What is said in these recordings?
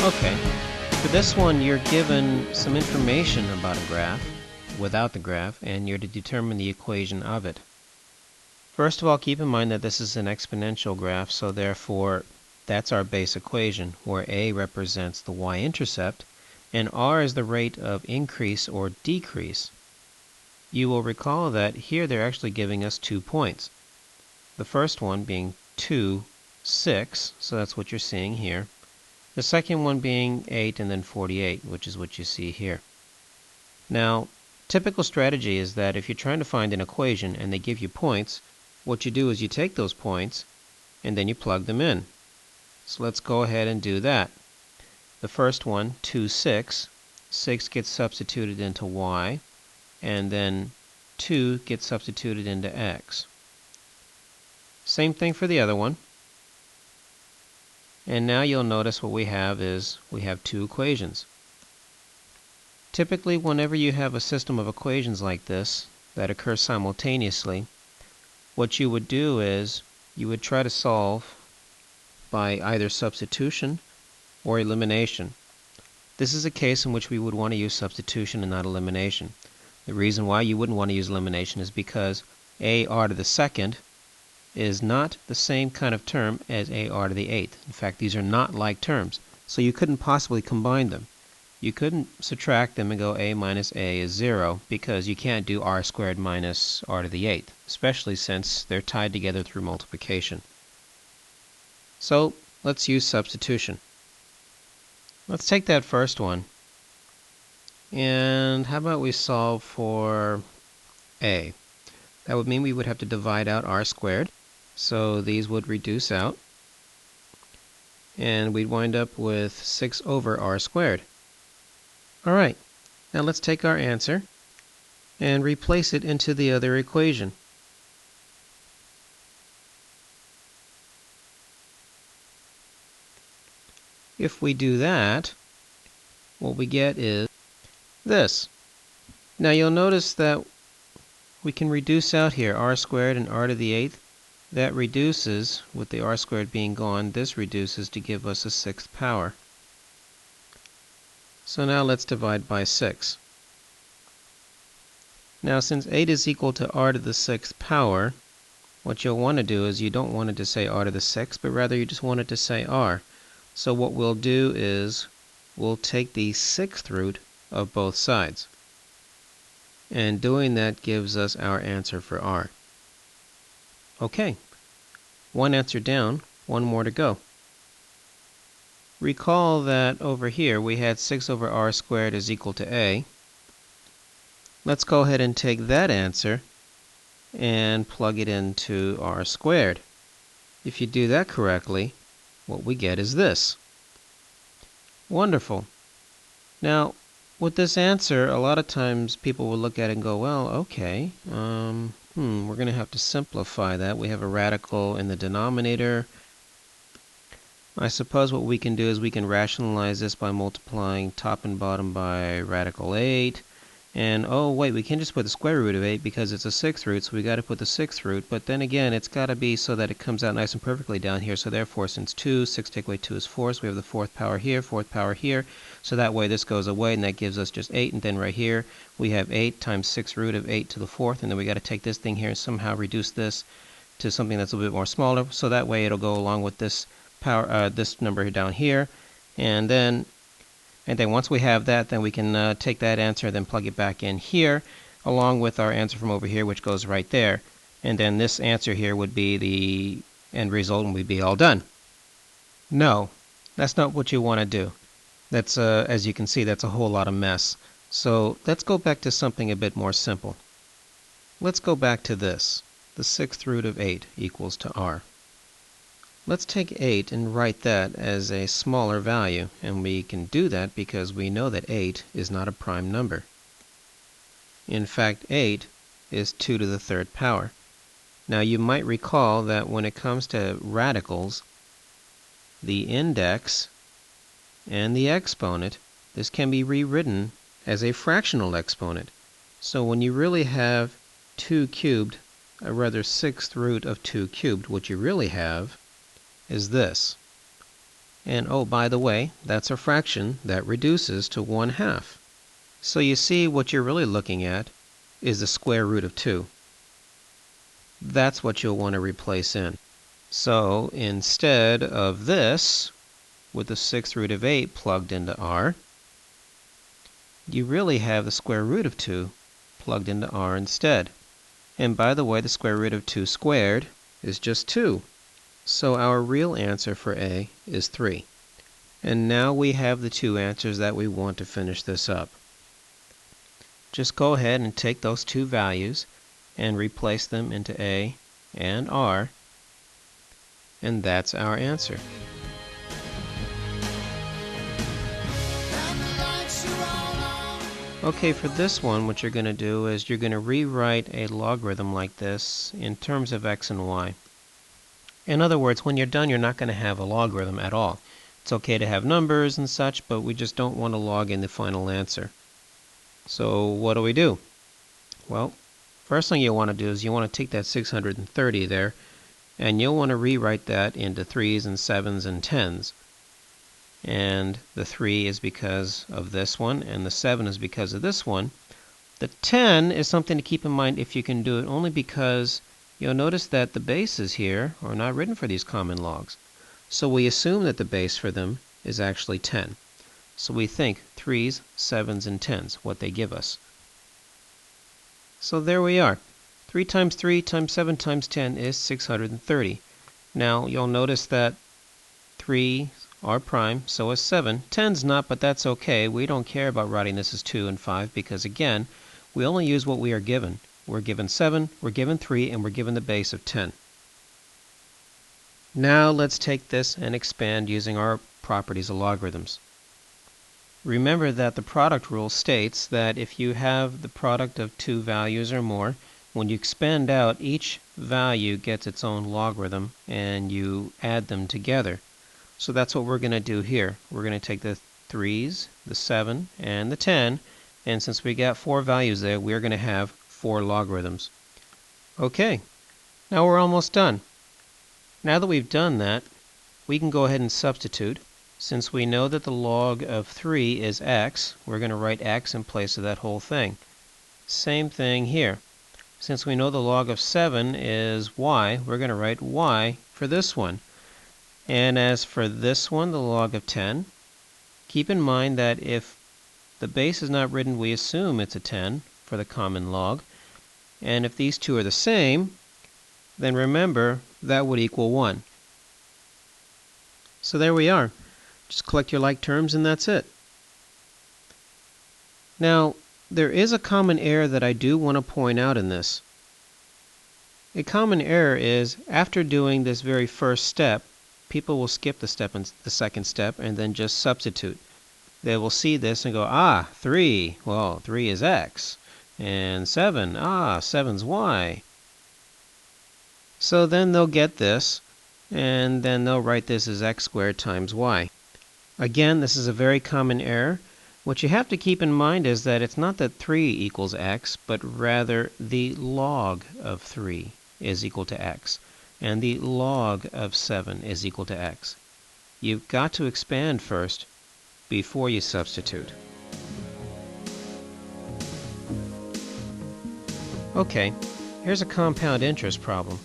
Okay, for this one you're given some information about a graph, without the graph, and you're to determine the equation of it. First of all, keep in mind that this is an exponential graph, so therefore that's our base equation, where a represents the y-intercept, and r is the rate of increase or decrease. You will recall that here they're actually giving us 2 points. The first one being 2, 6, so that's what you're seeing here. The second one being 8 and then 48, which is what you see here. Now, typical strategy is that if you're trying to find an equation and they give you points, what you do is you take those points and then you plug them in. So let's go ahead and do that. The first one, 2, 6, 6 gets substituted into y, and then 2 gets substituted into x. Same thing for the other one. And now you'll notice what we have is we have 2 equations. Typically, whenever you have a system of equations like this that occur simultaneously, what you would do is you would try to solve by either substitution or elimination. This is a case in which we would want to use substitution and not elimination. The reason why you wouldn't want to use elimination is because ar to the second is not the same kind of term as ar to the 8th. In fact, these are not like terms, so you couldn't possibly combine them. You couldn't subtract them and go a minus a is 0, because you can't do r squared minus r to the 8th, especially since they're tied together through multiplication. So let's use substitution. Let's take that first one, and how about we solve for a? That would mean we would have to divide out r squared, so these would reduce out, and we'd wind up with 6 over r squared. Alright, now let's take our answer and replace it into the other equation. If we do that, what we get is this. Now you'll notice that we can reduce out here r squared and r to the 8th. That reduces, with the r squared being gone, this reduces to give us a 6th power. So now let's divide by 6. Now since 8 is equal to r to the 6th power, what you'll want to do is you don't want it to say r to the 6th, but rather you just want it to say r. So what we'll do is we'll take the 6th root of both sides. And doing that gives us our answer for r. Okay, one answer down, one more to go. Recall that over here we had 6 over r squared is equal to a. Let's go ahead and take that answer and plug it into r squared. If you do that correctly, what we get is this. Wonderful. Now, with this answer, a lot of times people will look at it and go, well, okay, we're going to have to simplify that. We have a radical in the denominator. I suppose what we can do is we can rationalize this by multiplying top and bottom by radical 8. And, oh, wait, we can't just put the square root of 8 because it's a 6th root, so we got to put the 6th root. But then again, it's got to be so that it comes out nice and perfectly down here. So therefore, since 6 take away 2 is 4, so we have the 4th power here, 4th power here. So that way this goes away, and that gives us just 8. And then right here, we have 8 times 6 root of 8 to the 4th. And then we got to take this thing here and somehow reduce this to something that's a little bit more smaller. So that way it'll go along with this power, this number down here. And then once we have that, then we can take that answer, then plug it back in here, along with our answer from over here, which goes right there. And then this answer here would be the end result, and we'd be all done. No, that's not what you want to do. That's, as you can see, that's a whole lot of mess. So let's go back to something a bit more simple. Let's go back to this. The 6th root of 8 equals to r. Let's take 8 and write that as a smaller value, and we can do that because we know that 8 is not a prime number. In fact, 8 is 2 to the 3rd power. Now you might recall that when it comes to radicals, the index and the exponent, this can be rewritten as a fractional exponent. So when you really have 2 cubed, a rather 6th root of 2 cubed, what you really have is this. And oh, by the way, that's a fraction that reduces to 1/2. So you see, what you're really looking at is the square root of 2. That's what you'll want to replace in. So instead of this, with the 6th root of 8 plugged into r, you really have the square root of 2 plugged into r instead. And by the way, the square root of 2 squared is just 2. So our real answer for A is 3. And now we have the two answers that we want to finish this up. Just go ahead and take those two values and replace them into A and R, and that's our answer. Okay, for this one, what you're going to do is you're going to rewrite a logarithm like this in terms of x and y. In other words, when you're done, you're not going to have a logarithm at all. It's okay to have numbers and such, but we just don't want to log in the final answer. So what do? Well, first thing you want to do is you want to take that 630 there, and you'll want to rewrite that into 3's and 7's and 10's. And the 3 is because of this one, and the 7 is because of this one. The 10 is something to keep in mind if you can do it, only because you'll notice that the bases here are not written for these common logs. So we assume that the base for them is actually 10. So we think 3's, 7's, and 10's, what they give us. So there we are. 3 times 3 times 7 times 10 is 630. Now you'll notice that 3 are prime, so is 7. 10's not, but that's okay. We don't care about writing this as 2 and 5 because, again, we only use what we are given. We're given 7, we're given 3, and we're given the base of 10. Now let's take this and expand using our properties of logarithms. Remember that the product rule states that if you have the product of two values or more, when you expand out, each value gets its own logarithm and you add them together. So that's what we're going to do here. We're going to take the 3's, the 7, and the 10, and since we got 4 values there, we're going to have 4 logarithms. Okay, now we're almost done. Now that we've done that, we can go ahead and substitute. Since we know that the log of 3 is x, we're going to write x in place of that whole thing. Same thing here. Since we know the log of 7 is y, we're going to write y for this one. And as for this one, the log of 10, keep in mind that if the base is not written, we assume it's a 10 for the common log. And if these two are the same, then remember that would equal 1. So there we are. Just collect your like terms and that's it. Now, there is a common error that I do want to point out in this. A common error is after doing this very first step, people will skip the second step and then just substitute. They will see this and go, 3, well, 3 is x, and 7, 7's y. So then they'll get this, and then they'll write this as x squared times y. Again, this is a very common error. What you have to keep in mind is that it's not that 3 equals x, but rather the log of 3 is equal to x, and the log of 7 is equal to x. You've got to expand first before you substitute. Okay, here's a compound interest problem.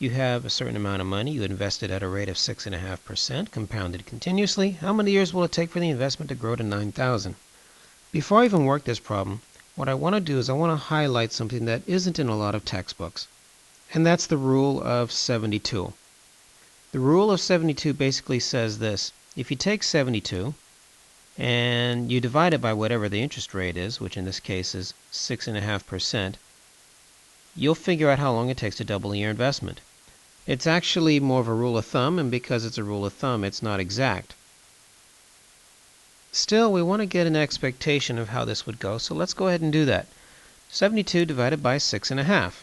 You have a certain amount of money. You invested at a rate of 6.5%, compounded continuously. How many years will it take for the investment to grow to 9,000? Before I even work this problem, what I want to do is I want to highlight something that isn't in a lot of textbooks, and that's the rule of 72. The rule of 72 basically says this. If you take 72 and you divide it by whatever the interest rate is, which in this case is 6.5%, you'll figure out how long it takes to double your investment. It's actually more of a rule of thumb, and because it's a rule of thumb, it's not exact. Still, we want to get an expectation of how this would go, so let's go ahead and do that. 72 divided by 6.5.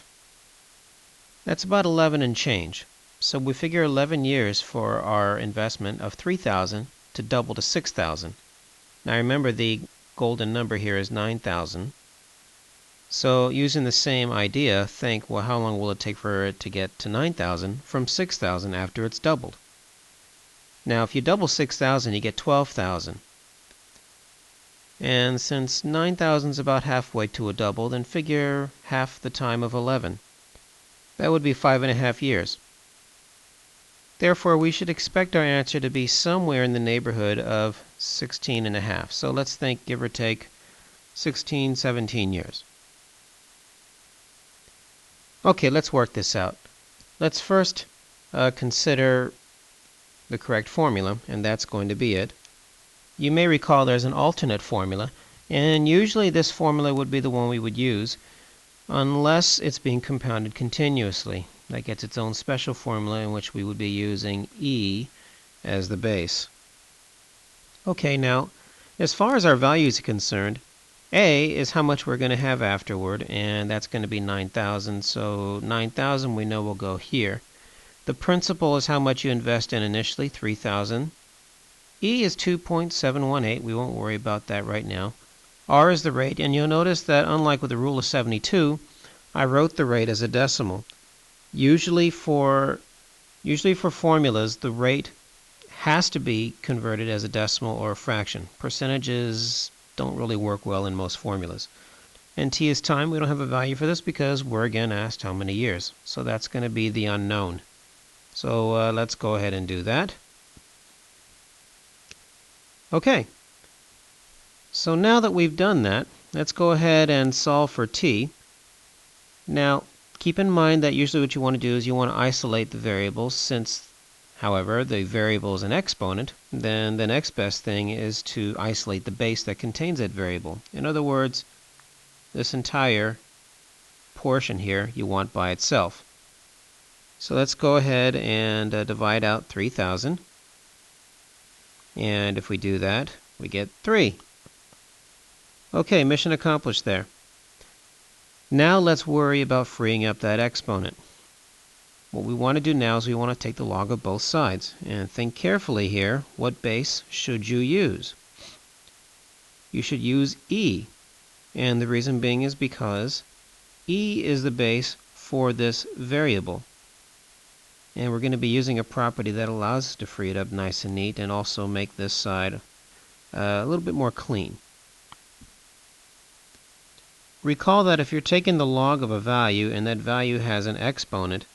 That's about 11 and change. So we figure 11 years for our investment of 3,000 to double to 6,000. Now remember, the golden number here is 9,000. So using the same idea, think, well, how long will it take for it to get to 9,000 from 6,000 after it's doubled? Now if you double 6,000, you get 12,000. And since 9,000 is about halfway to a double, then figure half the time of 11. That would be 5.5 years. Therefore, we should expect our answer to be somewhere in the neighborhood of 16.5. So let's think, give or take, 16, 17 years. Okay, let's work this out. Let's first consider the correct formula, and that's going to be it. You may recall there's an alternate formula, and usually this formula would be the one we would use unless it's being compounded continuously. That gets its own special formula in which we would be using e as the base. Okay, now, as far as our values are concerned, a is how much we're going to have afterward, and that's going to be 9,000. So 9,000 we know will go here. The principal is how much you invest in initially, 3,000. E is 2.718. We won't worry about that right now. R is the rate, and you'll notice that unlike with the rule of 72, I wrote the rate as a decimal. Usually for formulas, the rate has to be converted as a decimal or a fraction. Percentages don't really work well in most formulas. And t is time. We don't have a value for this because we're again asked how many years. So that's going to be the unknown. So let's go ahead and do that. Okay. So now that we've done that, let's go ahead and solve for t. Now, keep in mind that usually what you want to do is you want to isolate the variables. Since, however, the variable is an exponent, then the next best thing is to isolate the base that contains that variable. In other words, this entire portion here you want by itself. So let's go ahead and divide out 3,000. And if we do that, we get 3. Okay, mission accomplished there. Now let's worry about freeing up that exponent. What we want to do now is we want to take the log of both sides. And think carefully here, what base should you use? You should use e. And the reason being is because e is the base for this variable. And we're going to be using a property that allows us to free it up nice and neat and also make this side a little bit more clean. Recall that if you're taking the log of a value and that value has an exponent,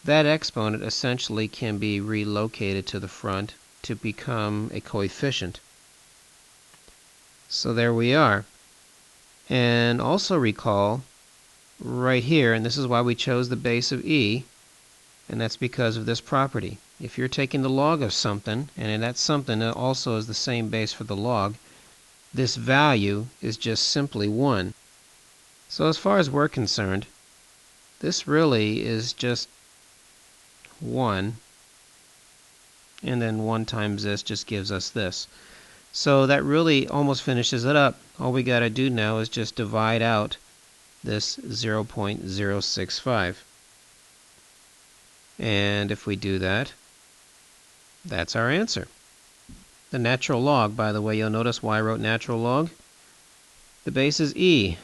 that exponent essentially can be relocated to the front to become a coefficient. So there we are. And also recall right here, and this is why we chose the base of e, and that's because of this property. If you're taking the log of something, and that something also is the same base for the log, this value is just simply 1. So as far as we're concerned, this really is just 1, and then 1 times this just gives us this. So that really almost finishes it up. All we got to do now is just divide out this 0.065. And if we do that, that's our answer. The natural log, by the way, you'll notice why I wrote natural log. The base is e,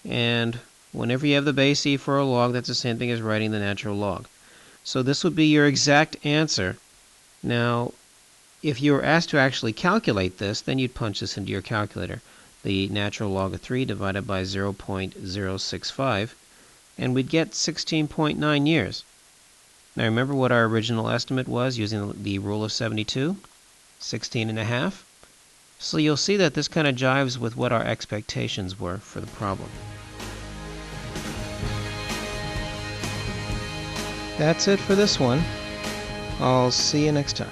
and whenever you have the base e for a log, that's the same thing as writing the natural log. So this would be your exact answer. Now, if you were asked to actually calculate this, then you'd punch this into your calculator. The natural log of 3 divided by 0.065, and we'd get 16.9 years. Now remember what our original estimate was using the rule of 72? 16.5. So you'll see that this kind of jives with what our expectations were for the problem. That's it for this one. I'll see you next time.